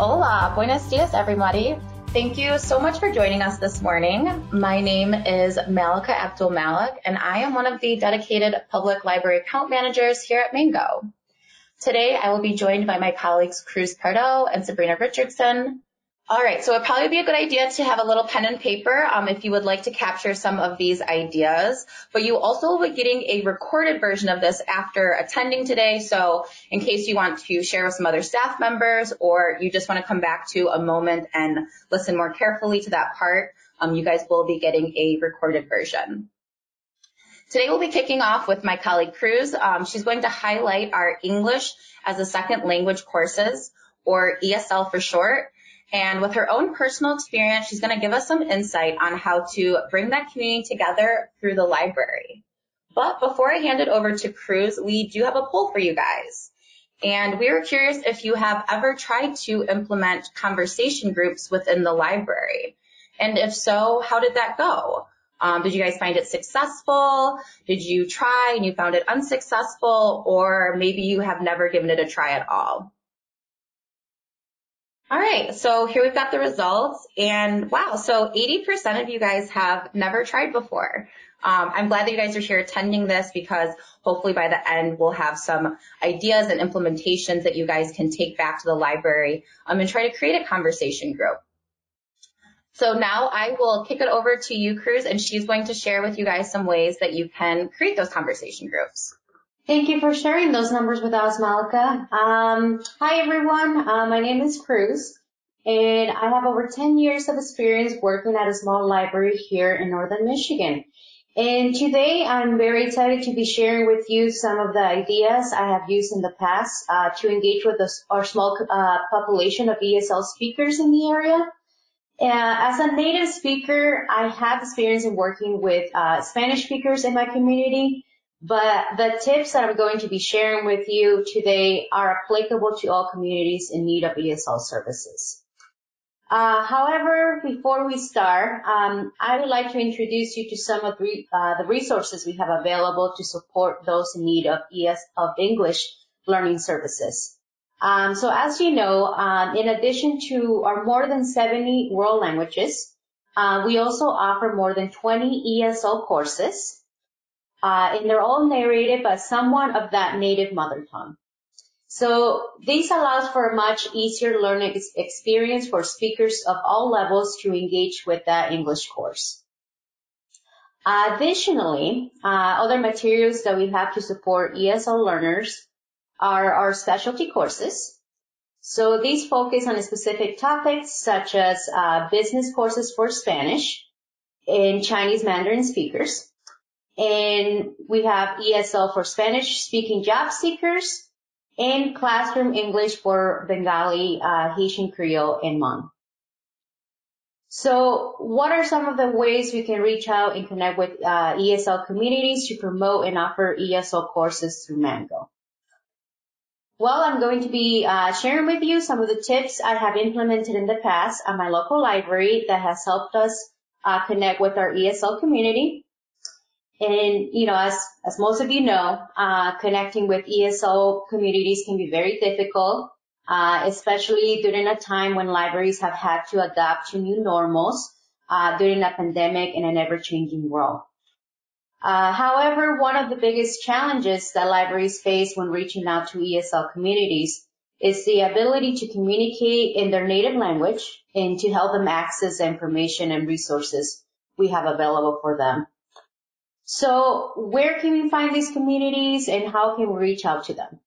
Hola, buenos dias, everybody. Thank you so much for joining us this morning. My name is Malika Abdul-Malik, and I am one of the dedicated public library account managers here at Mango. Today, I will be joined by my colleagues Cruz and Sabrina Richardson. All right, so it'd probably be a good idea to have a little pen and paper if you would like to capture some of these ideas, but you also will be getting a recorded version of this after attending today. So in case you want to share with some other staff members or you just want to come back to a moment and listen more carefully to that part, you guys will be getting a recorded version. Today we'll be kicking off with my colleague Cruz. She's going to highlight our English as a second language courses, or ESL for short. And with her own personal experience, she's going to give us some insight on how to bring that community together through the library. But before I hand it over to Cruz, we do have a poll for you guys. And we were curious if you have ever tried to implement conversation groups within the library. And if so, how did that go? Did you guys find it successful? Did you try and you found it unsuccessful? Or maybe you have never given it a try at all? All right, so here we've got the results, and wow, so 80% of you guys have never tried before. I'm glad that you guys are here attending this because hopefully by the end we'll have some ideas and implementations that you guys can take back to the library and try to create a conversation group. So now I will kick it over to you, Cruz, and she's going to share with you guys some ways that you can create those conversation groups. Thank you for sharing those numbers with us, Malika. Hi, everyone. My name is Cruz, and I have over 10 years of experience working at a small library here in Northern Michigan. And today, I'm very excited to be sharing with you some of the ideas I have used in the past to engage with our small population of ESL speakers in the area. As a native speaker, I have experience in working with Spanish speakers in my community. But the tips that I'm going to be sharing with you today are applicable to all communities in need of ESL services. However, before we start, I would like to introduce you to some of the resources we have available to support those in need of English learning services. So as you know, in addition to our more than 70 world languages, we also offer more than 20 ESL courses. And they're all narrated by someone of that native mother tongue. So this allows for a much easier learning experience for speakers of all levels to engage with that English course. Additionally, other materials that we have to support ESL learners are our specialty courses. So these focus on specific topics such as business courses for Spanish and Chinese Mandarin speakers. And we have ESL for Spanish-speaking job seekers and classroom English for Bengali, Haitian Creole, and Hmong. So what are some of the ways we can reach out and connect with ESL communities to promote and offer ESL courses through Mango? Well, I'm going to be sharing with you some of the tips I have implemented in the past at my local library that has helped us connect with our ESL community. And, you know, as most of you know, connecting with ESL communities can be very difficult, especially during a time when libraries have had to adapt to new normals during a pandemic in an ever-changing world. However, one of the biggest challenges that libraries face when reaching out to ESL communities is the ability to communicate in their native language and to help them access the information and resources we have available for them. So where can we find these communities and how can we reach out to them?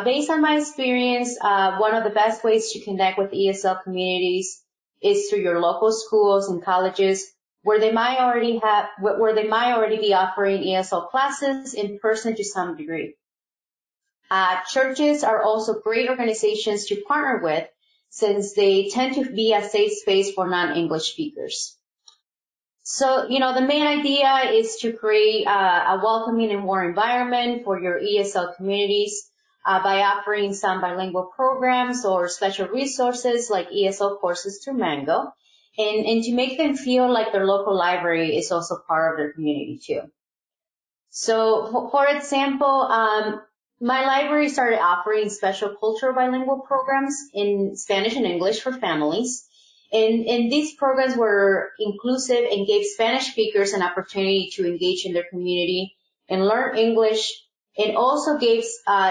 Based on my experience, one of the best ways to connect with ESL communities is through your local schools and colleges where they might already be offering ESL classes in person to some degree. Churches are also great organizations to partner with since they tend to be a safe space for non-English speakers. So, you know, the main idea is to create a welcoming and warm environment for your ESL communities by offering some bilingual programs or special resources like ESL courses through Mango, and to make them feel like their local library is also part of their community too. So, for example, my library started offering special cultural bilingual programs in Spanish and English for families. And these programs were inclusive and gave Spanish speakers an opportunity to engage in their community and learn English, and also gave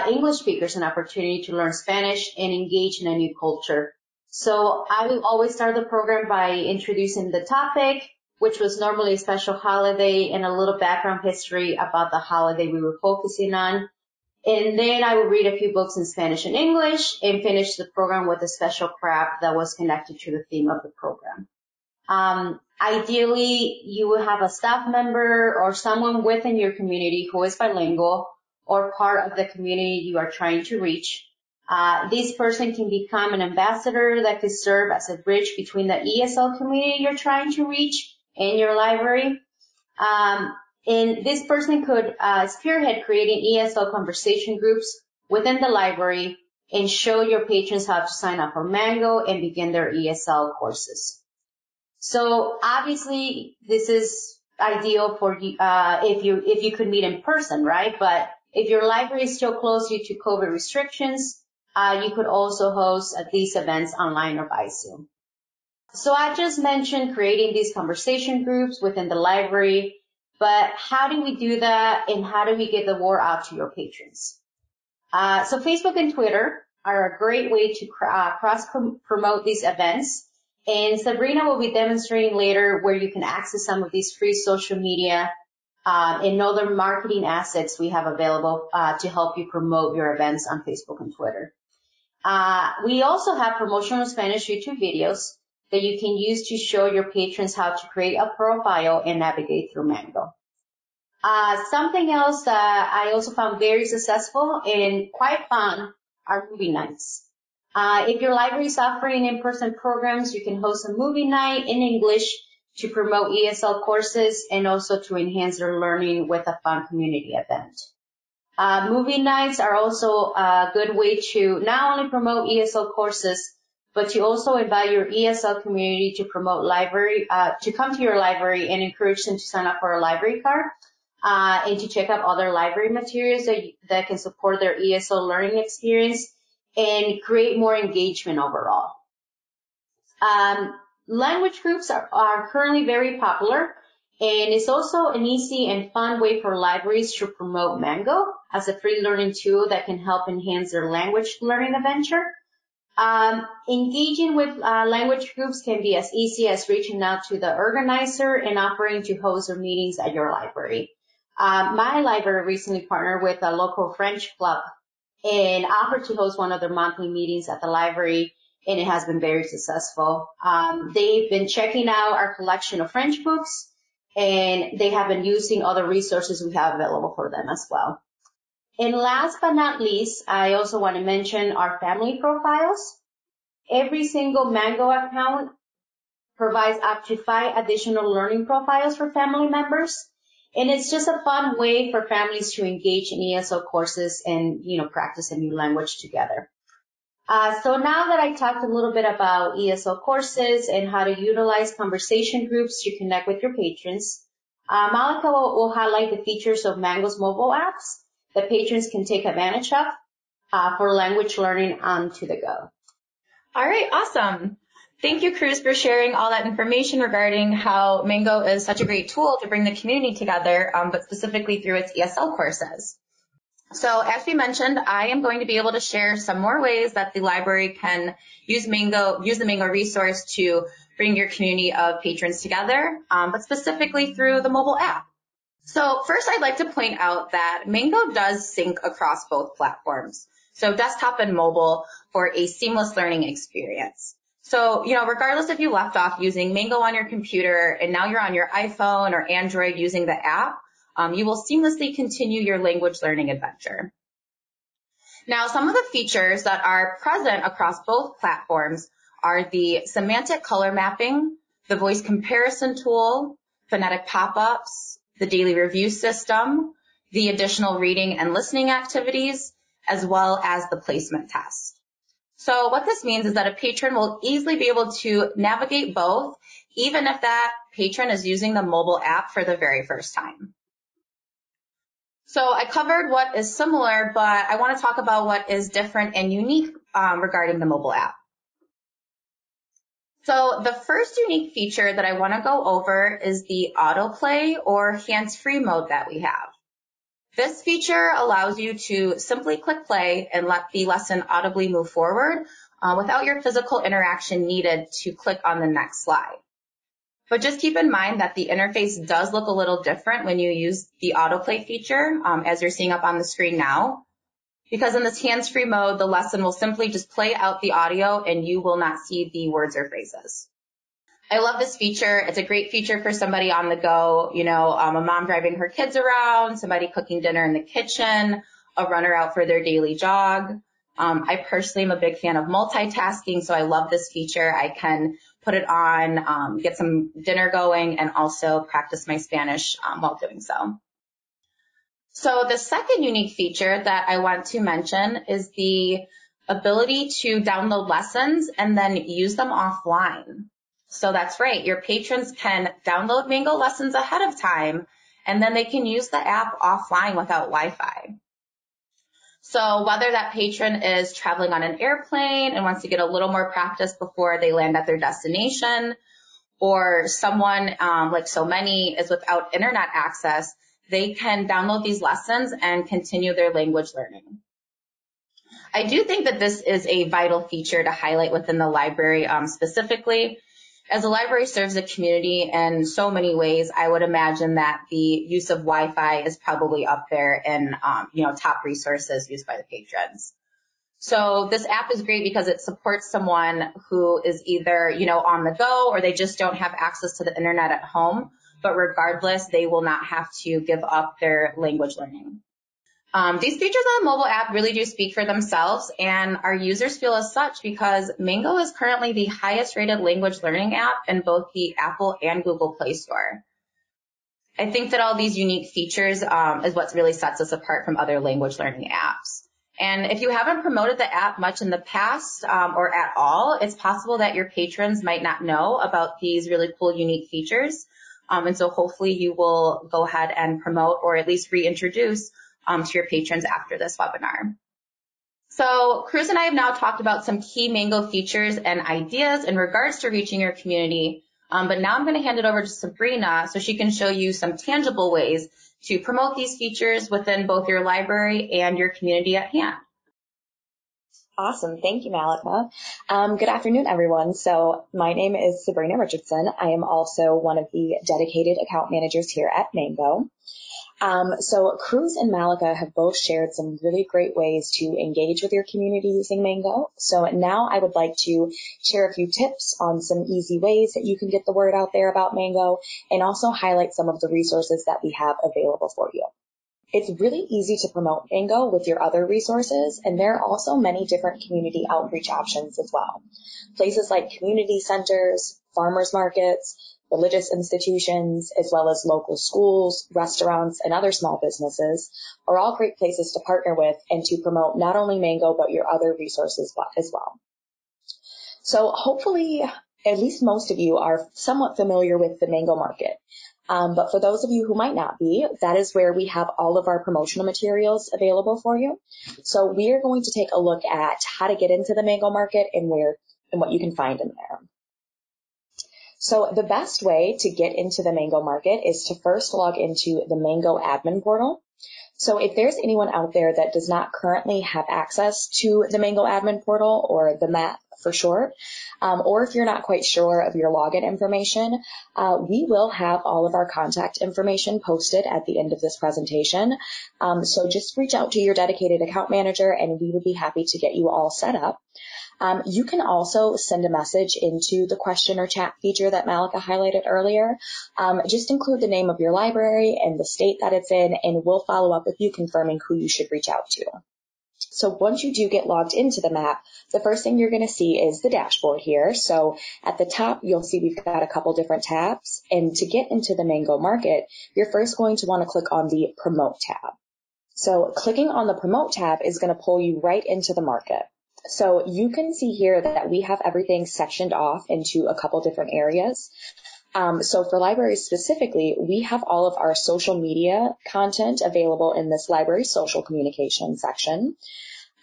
English speakers an opportunity to learn Spanish and engage in a new culture. So I will always start the program by introducing the topic, which was normally a special holiday, and a little background history about the holiday we were focusing on. And then I would read a few books in Spanish and English and finish the program with a special craft that was connected to the theme of the program. Ideally, you would have a staff member or someone within your community who is bilingual or part of the community you are trying to reach. This person can become an ambassador that could serve as a bridge between the ESL community you're trying to reach and your library. And this person could spearhead creating ESL conversation groups within the library and show your patrons how to sign up for Mango and begin their ESL courses. So obviously this is ideal for you if you could meet in person, right? But if your library is still closed due to COVID restrictions, you could also host these events online or by Zoom. So I just mentioned creating these conversation groups within the library. But how do we do that, and how do we get the word out to your patrons? So Facebook and Twitter are a great way to cross-promote these events. And Sabrina will be demonstrating later where you can access some of these free social media and other marketing assets we have available to help you promote your events on Facebook and Twitter. We also have promotional Spanish YouTube videos that you can use to show your patrons how to create a profile and navigate through Mango. Something else that I also found very successful and quite fun are movie nights. If your library is offering in-person programs, you can host a movie night in English to promote ESL courses and also to enhance their learning with a fun community event. Movie nights are also a good way to not only promote ESL courses, but you also invite your ESL community to promote to come to your library and encourage them to sign up for a library card, and to check out other library materials that can support their ESL learning experience and create more engagement overall. Language groups are currently very popular, and it's also an easy and fun way for libraries to promote Mango as a free learning tool that can help enhance their language learning adventure. Engaging with language groups can be as easy as reaching out to the organizer and offering to host their meetings at your library. My library recently partnered with a local French club and offered to host one of their monthly meetings at the library, and it has been very successful. They've been checking out our collection of French books, and they have been using other resources we have available for them as well. And last but not least, I also want to mention our family profiles. Every single Mango account provides up to 5 additional learning profiles for family members. And it's just a fun way for families to engage in ESL courses and, practice a new language together. So now that I talked a little bit about ESL courses and how to utilize conversation groups to connect with your patrons, Malika will highlight the features of Mango's mobile apps that patrons can take advantage of for language learning on to the go. All right, awesome. Thank you, Cruz, for sharing all that information regarding how Mango is such a great tool to bring the community together, but specifically through its ESL courses. So as we mentioned, I am going to be able to share some more ways that the library can use the Mango resource to bring your community of patrons together, but specifically through the mobile app. So first, I'd like to point out that Mango does sync across both platforms, so desktop and mobile, for a seamless learning experience. So, regardless if you left off using Mango on your computer and now you're on your iPhone or Android using the app, you will seamlessly continue your language learning adventure. Now, some of the features that are present across both platforms are the semantic color mapping, the voice comparison tool, phonetic pop-ups, the daily review system, the additional reading and listening activities, as well as the placement test. So what this means is that a patron will easily be able to navigate both, even if that patron is using the mobile app for the very first time. So I covered what is similar, but I want to talk about what is different and unique regarding the mobile app. So the first unique feature that I want to go over is the autoplay or hands-free mode that we have. This feature allows you to simply click play and let the lesson audibly move forward without your physical interaction needed to click on the next slide. But just keep in mind that the interface does look a little different when you use the autoplay feature, as you're seeing up on the screen now. Because in this hands-free mode, the lesson will simply just play out the audio and you will not see the words or phrases. I love this feature. It's a great feature for somebody on the go, a mom driving her kids around, somebody cooking dinner in the kitchen, a runner out for their daily jog. I personally am a big fan of multitasking, so I love this feature. I can put it on, get some dinner going, and also practice my Spanish while doing so. So the second unique feature that I want to mention is the ability to download lessons and then use them offline. So that's right, your patrons can download Mango lessons ahead of time, and then they can use the app offline without Wi-Fi. So whether that patron is traveling on an airplane and wants to get a little more practice before they land at their destination, or someone, like so many, is without internet access, they can download these lessons and continue their language learning. I do think that this is a vital feature to highlight within the library specifically. As the library serves the community in so many ways, I would imagine that the use of Wi-Fi is probably up there in, top resources used by the patrons. So this app is great because it supports someone who is either, on the go or they just don't have access to the internet at home. But regardless, they will not have to give up their language learning. These features on the mobile app really do speak for themselves, and our users feel as such because Mango is currently the highest rated language learning app in both the Apple and Google Play Store. I think that all these unique features is what really sets us apart from other language learning apps. And if you haven't promoted the app much in the past or at all, it's possible that your patrons might not know about these really cool, unique features. And so hopefully you will go ahead and promote or at least reintroduce to your patrons after this webinar. So Cruz and I have now talked about some key Mango features and ideas in regards to reaching your community. But now I'm going to hand it over to Sabrina so she can show you some tangible ways to promote these features within both your library and your community at hand. Awesome. Thank you, Malika. Good afternoon, everyone. So my name is Sabrina Richardson. I am also one of the dedicated account managers here at Mango. So Cruz and Malika have both shared some really great ways to engage with your community using Mango. So now I would like to share a few tips on some easy ways that you can get the word out there about Mango and also highlight some of the resources that we have available for you. It's really easy to promote Mango with your other resources, and there are also many different community outreach options as well. Places like community centers, farmers markets, religious institutions, as well as local schools, restaurants, and other small businesses are all great places to partner with and to promote not only Mango, but your other resources as well. So hopefully, at least most of you are somewhat familiar with the Mango market. But for those of you who might not be, that is where we have all of our promotional materials available for you. So we are going to take a look at how to get into the Mango market and what you can find in there. So the best way to get into the Mango market is to first log into the Mango admin portal. So if there's anyone out there that does not currently have access to the Mango admin portal, or the MAP for short, or if you're not quite sure of your login information, we will have all of our contact information posted at the end of this presentation. So just reach out to your dedicated account manager and we would be happy to get you all set up. You can also send a message into the question or chat feature that Malika highlighted earlier. Just include the name of your library and the state that it's in, and we'll follow up with you confirming who you should reach out to. So once you do get logged into the map, the first thing you're going to see is the dashboard here. So at the top, you'll see we've got a couple different tabs. And to get into the Mango market, you're first going to want to click on the Promote tab. So clicking on the Promote tab is going to pull you right into the market. So you can see here that we have everything sectioned off into a couple different areas. So for libraries specifically, we have all of our social media content available in this library social communication section.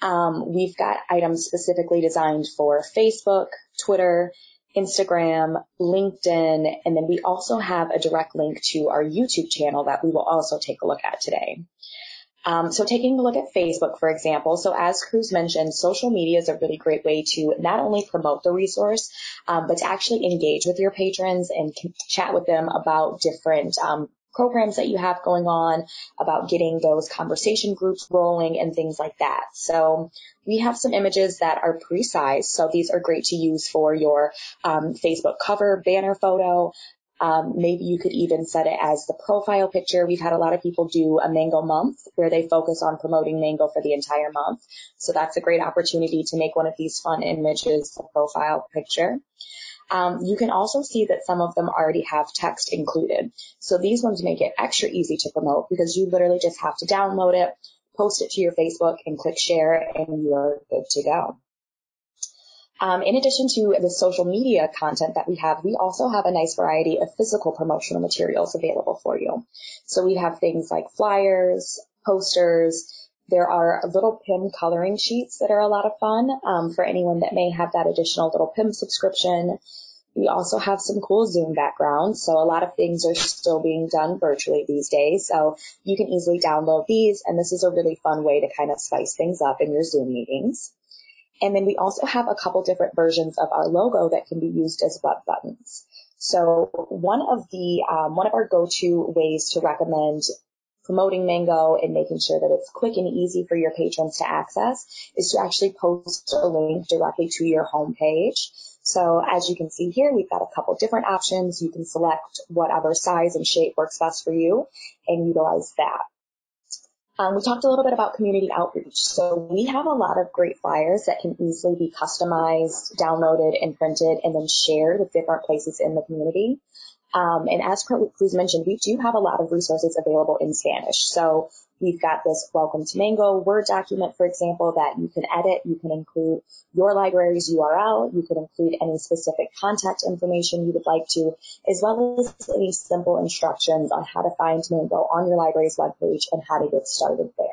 We've got items specifically designed for Facebook, Twitter, Instagram, LinkedIn, and then we also have a direct link to our YouTube channel that we will also take a look at today. So taking a look at Facebook, for example, so as Cruz mentioned, social media is a really great way to not only promote the resource, but to actually engage with your patrons and chat with them about different programs that you have going on, about getting those conversation groups rolling and things like that. So we have some images that are pre-sized. So these are great to use for your Facebook cover, banner photo. Maybe you could even set it as the profile picture. We've had a lot of people do a Mango month where they focus on promoting Mango for the entire month. So that's a great opportunity to make one of these fun images the profile picture. You can also see that some of them already have text included. So these ones make it extra easy to promote because you literally just have to download it, post it to your Facebook, and click share, and you're good to go. In addition to the social media content that we also have a nice variety of physical promotional materials available for you. So we have things like flyers, posters. There are little PIM coloring sheets that are a lot of fun for anyone that may have that additional little PIM subscription. We also have some cool Zoom backgrounds. So a lot of things are still being done virtually these days. So you can easily download these. And this is a really fun way to kind of spice things up in your Zoom meetings. And then we also have a couple different versions of our logo that can be used as web buttons. So one of our go-to ways to recommend promoting Mango and making sure that it's quick and easy for your patrons to access is to actually post a link directly to your homepage. So as you can see here, we've got a couple different options. You can select whatever size and shape works best for you and utilize that. We talked a little bit about community outreach. So we have a lot of great flyers that can easily be customized, downloaded, and printed, and then shared with different places in the community. And as Cruz mentioned, we do have a lot of resources available in Spanish. So we've got this Welcome to Mango Word document, for example, that you can edit. You can include your library's URL. You can include any specific contact information you would like to, as well as any simple instructions on how to find Mango on your library's webpage and how to get started there.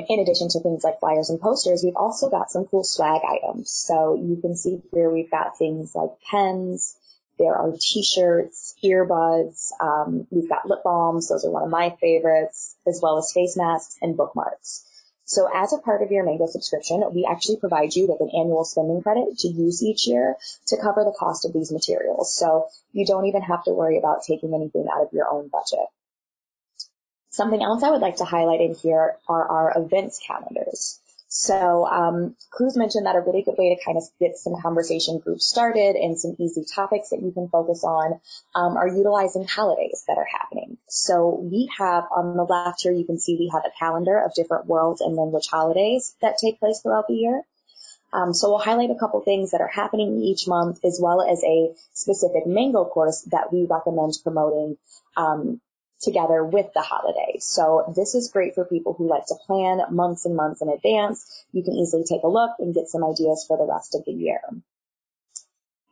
In addition to things like flyers and posters, we've also got some cool swag items. So you can see here we've got things like pens. There are t-shirts, earbuds, we've got lip balms, those are one of my favorites, as well as face masks and bookmarks. So as a part of your Mango subscription, we actually provide you with an annual spending credit to use each year to cover the cost of these materials. So you don't even have to worry about taking anything out of your own budget. Something else I would like to highlight in here are our events calendars. So Cruz mentioned that a really good way to kind of get some conversation groups started and some easy topics that you can focus on are utilizing holidays that are happening. So we have on the left here, you can see we have a calendar of different world and language holidays that take place throughout the year. So we'll highlight a couple things that are happening each month, as well as a specific Mango course that we recommend promoting together with the holiday. So this is great for people who like to plan months and months in advance. You can easily take a look and get some ideas for the rest of the year.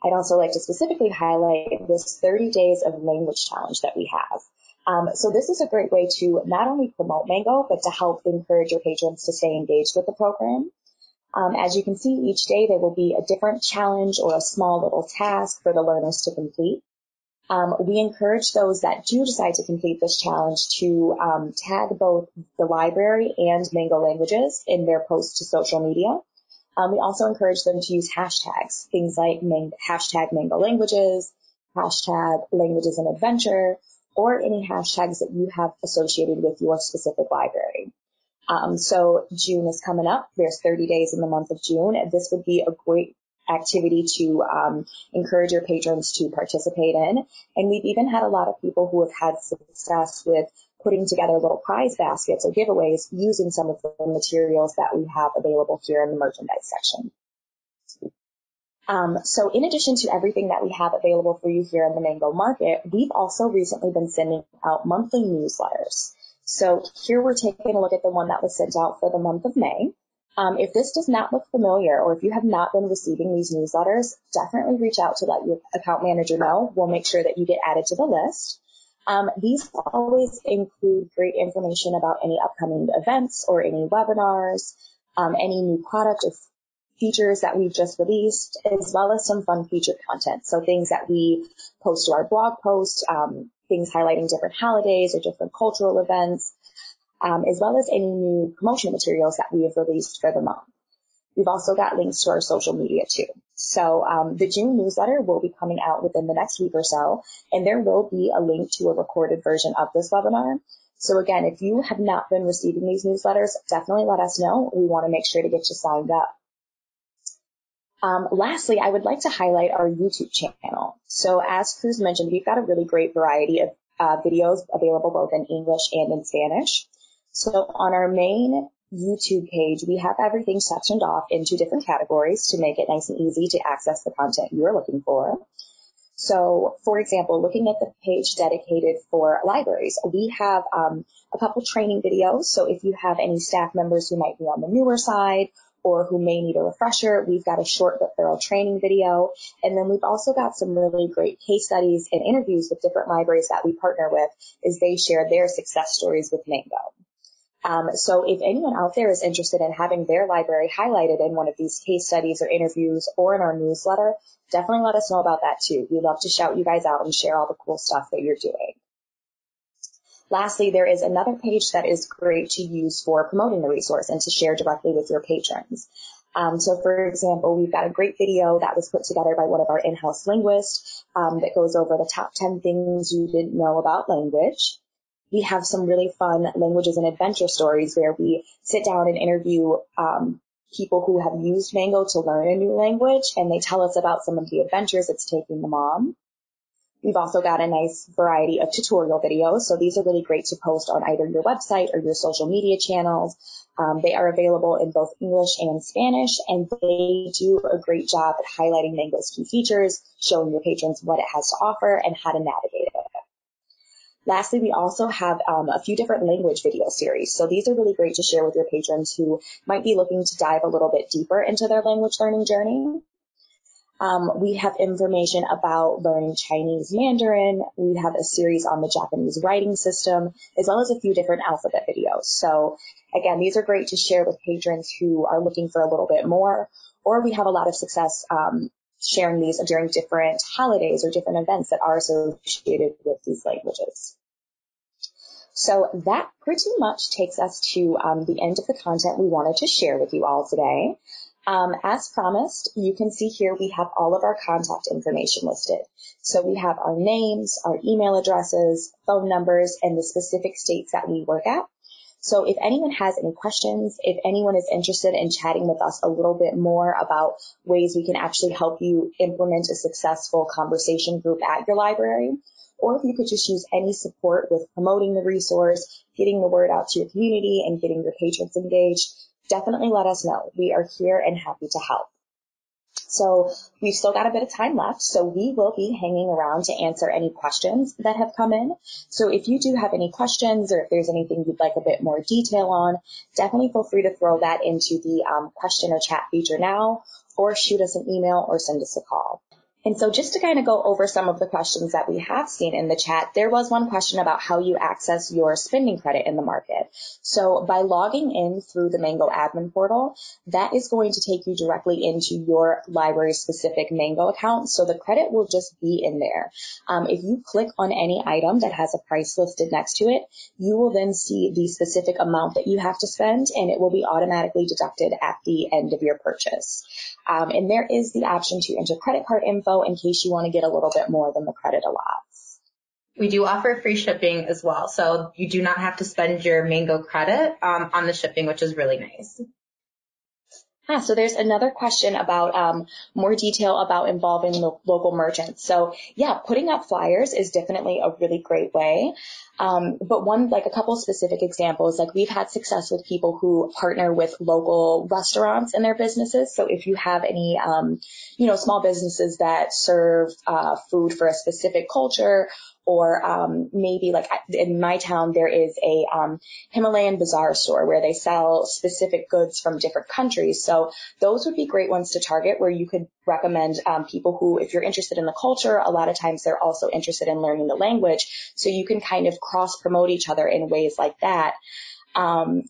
I'd also like to specifically highlight this 30 days of language challenge that we have. So this is a great way to not only promote Mango, but to help encourage your patrons to stay engaged with the program. As you can see, each day there will be a different challenge or a small little task for the learners to complete. We encourage those that do decide to complete this challenge to tag both the library and Mango languages in their posts to social media. We also encourage them to use hashtags, things like hashtag Mango languages, hashtag languages and adventure, or any hashtags that you have associated with your specific library. So June is coming up. There's 30 days in the month of June. This would be a great activity to encourage your patrons to participate in. And we've even had a lot of people who have had success with putting together little prize baskets or giveaways using some of the materials that we have available here in the merchandise section. So in addition to everything that we have available for you here in the Mango Market, we've also recently been sending out monthly newsletters. So here we're taking a look at the one that was sent out for the month of May. If this does not look familiar, or if you have not been receiving these newsletters, definitely reach out to let your account manager know. We'll make sure that you get added to the list. These always include great information about any upcoming events or any webinars, any new product or features that we've just released, as well as some fun featured content. So things that we post to our blog post, things highlighting different holidays or different cultural events, as well as any new promotion materials that we have released for the month. We've also got links to our social media too. So the June newsletter will be coming out within the next week or so, and there will be a link to a recorded version of this webinar. So again, if you have not been receiving these newsletters, definitely let us know. We want to make sure to get you signed up. Lastly, I would like to highlight our YouTube channel. So as Cruz mentioned, we've got a really great variety of videos available both in English and in Spanish. So on our main YouTube page, we have everything sectioned off into different categories to make it nice and easy to access the content you're looking for. So, for example, looking at the page dedicated for libraries, we have a couple training videos. So if you have any staff members who might be on the newer side or who may need a refresher, we've got a short but thorough training video. And then we've also got some really great case studies and interviews with different libraries that we partner with as they share their success stories with Mango. So if anyone out there is interested in having their library highlighted in one of these case studies or interviews or in our newsletter, definitely let us know about that too. We'd love to shout you guys out and share all the cool stuff that you're doing. Lastly, there is another page that is great to use for promoting the resource and to share directly with your patrons. So for example, we've got a great video that was put together by one of our in-house linguists that goes over the top 10 things you didn't know about language. We have some really fun languages and adventure stories where we sit down and interview people who have used Mango to learn a new language, and they tell us about some of the adventures it's taking them on. We've also got a nice variety of tutorial videos, so these are really great to post on either your website or your social media channels. They are available in both English and Spanish, and they do a great job at highlighting Mango's key features, showing your patrons what it has to offer and how to navigate it. Lastly, we also have a few different language video series. So these are really great to share with your patrons who might be looking to dive a little bit deeper into their language learning journey. We have information about learning Chinese Mandarin. We have a series on the Japanese writing system, as well as a few different alphabet videos. So again, these are great to share with patrons who are looking for a little bit more, or we have a lot of success sharing these during different holidays or different events that are associated with these languages. So that pretty much takes us to the end of the content we wanted to share with you all today. As promised, you can see here we have all of our contact information listed. So we have our names, our email addresses, phone numbers, and the specific states that we work at. So if anyone has any questions, if anyone is interested in chatting with us a little bit more about ways we can actually help you implement a successful conversation group at your library, or if you could just use any support with promoting the resource, getting the word out to your community, and getting your patrons engaged, definitely let us know. We are here and happy to help. So we've still got a bit of time left, so we will be hanging around to answer any questions that have come in. So if you do have any questions or if there's anything you'd like a bit more detail on, definitely feel free to throw that into the question or chat feature now, or shoot us an email or send us a call. And so just to kind of go over some of the questions that we have seen in the chat, there was one question about how you access your spending credit in the market. So by logging in through the Mango admin portal, that is going to take you directly into your library-specific Mango account. So the credit will just be in there. If you click on any item that has a price listed next to it, you will then see the specific amount that you have to spend, and it will be automatically deducted at the end of your purchase. And there is the option to enter credit card info in case you want to get a little bit more than the credit allows. We do offer free shipping as well, so you do not have to spend your Mango credit on the shipping, which is really nice. So there's another question about more detail about involving the local merchants. So yeah, putting up flyers is definitely a really great way. But a couple specific examples, like we've had success with people who partner with local restaurants in their businesses. So if you have any, small businesses that serve food for a specific culture, or maybe like in my town, there is a Himalayan bazaar store where they sell specific goods from different countries. So those would be great ones to target, where you could recommend people who, if you're interested in the culture, a lot of times they're also interested in learning the language. So you can kind of cross promote each other in ways like that.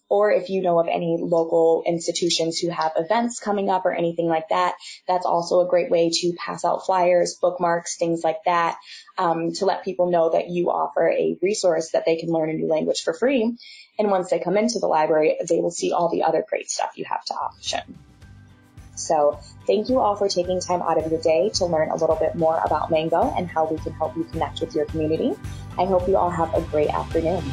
Or if you know of any local institutions who have events coming up or anything like that, that's also a great way to pass out flyers, bookmarks, things like that, to let people know that you offer a resource that they can learn a new language for free. And once they come into the library, they will see all the other great stuff you have to option. So thank you all for taking time out of your day to learn a little bit more about Mango and how we can help you connect with your community. I hope you all have a great afternoon.